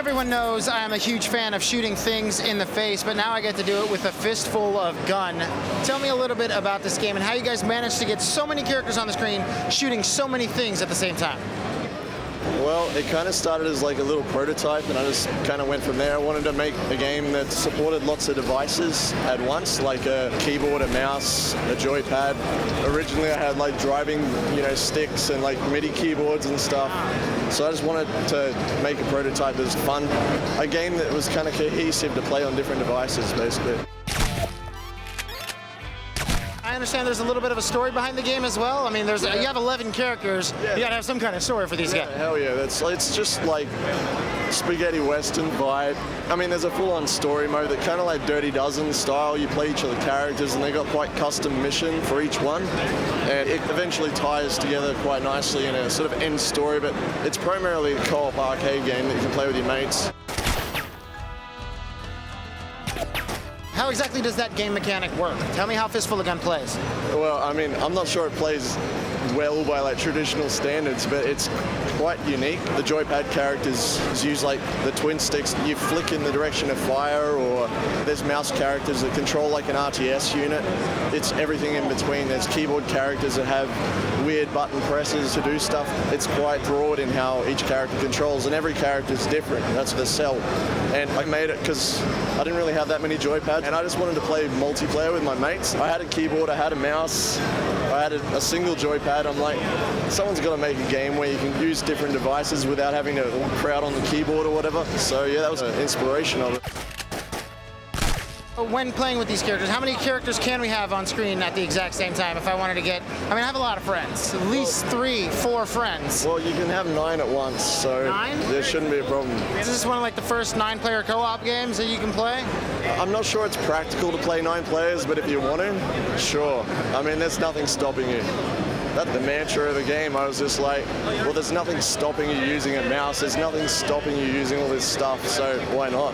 Everyone knows I am a huge fan of shooting things in the face, but now I get to do it with A Fistful of Gun. Tell me a little bit about this game and how you guys managed to get so many characters on the screen shooting so many things at the same time. Well, it kind of started as like a little prototype, and I just kind of went from there. I wanted to make a game that supported lots of devices at once, like a keyboard, a mouse, a joypad. Originally I had like driving, sticks and like MIDI keyboards and stuff. So I just wanted to make a prototype that was fun. A game that was kind of cohesive to play on different devices, basically. I understand there's a little bit of a story behind the game as well. I mean, you have 11 characters. Yeah. You gotta have some kind of story for these guys. Hell yeah, it's just like spaghetti western vibe. I mean, there's a full-on story mode that kind of like Dirty Dozen style. You play each of the characters and they got quite custom mission for each one. And it eventually ties together quite nicely in a sort of end story, but it's primarily a co-op arcade game that you can play with your mates. How exactly does that game mechanic work? Tell me how Fistful of Gun plays. Well, I mean, I'm not sure it plays well by like traditional standards, but it's quite unique. The joypad characters use like the twin sticks. You flick in the direction of fire, or there's mouse characters that control like an RTS unit. It's everything in between. There's keyboard characters that have weird button presses to do stuff. It's quite broad in how each character controls, and every character is different. That's the sell. And I made it because I didn't really have that many joypads, and I just wanted to play multiplayer with my mates. I had a keyboard, I had a mouse, I had a single joypad. I'm like, someone's got to make a game where you can use different devices without having to crowd on the keyboard or whatever. So yeah, that was an inspiration of it. When playing with these characters, how many characters can we have on screen at the exact same time if I wanted to get... I have a lot of friends, at least 3, 4 friends. Well, you can have 9 at once, so 9? There shouldn't be a problem. Is this one of like the first 9-player co-op games that you can play? I'm not sure it's practical to play 9 players, but if you want to, sure. I mean, there's nothing stopping you. That's the mantra of the game. I was just like, well, there's nothing stopping you using a mouse. There's nothing stopping you using all this stuff, so why not?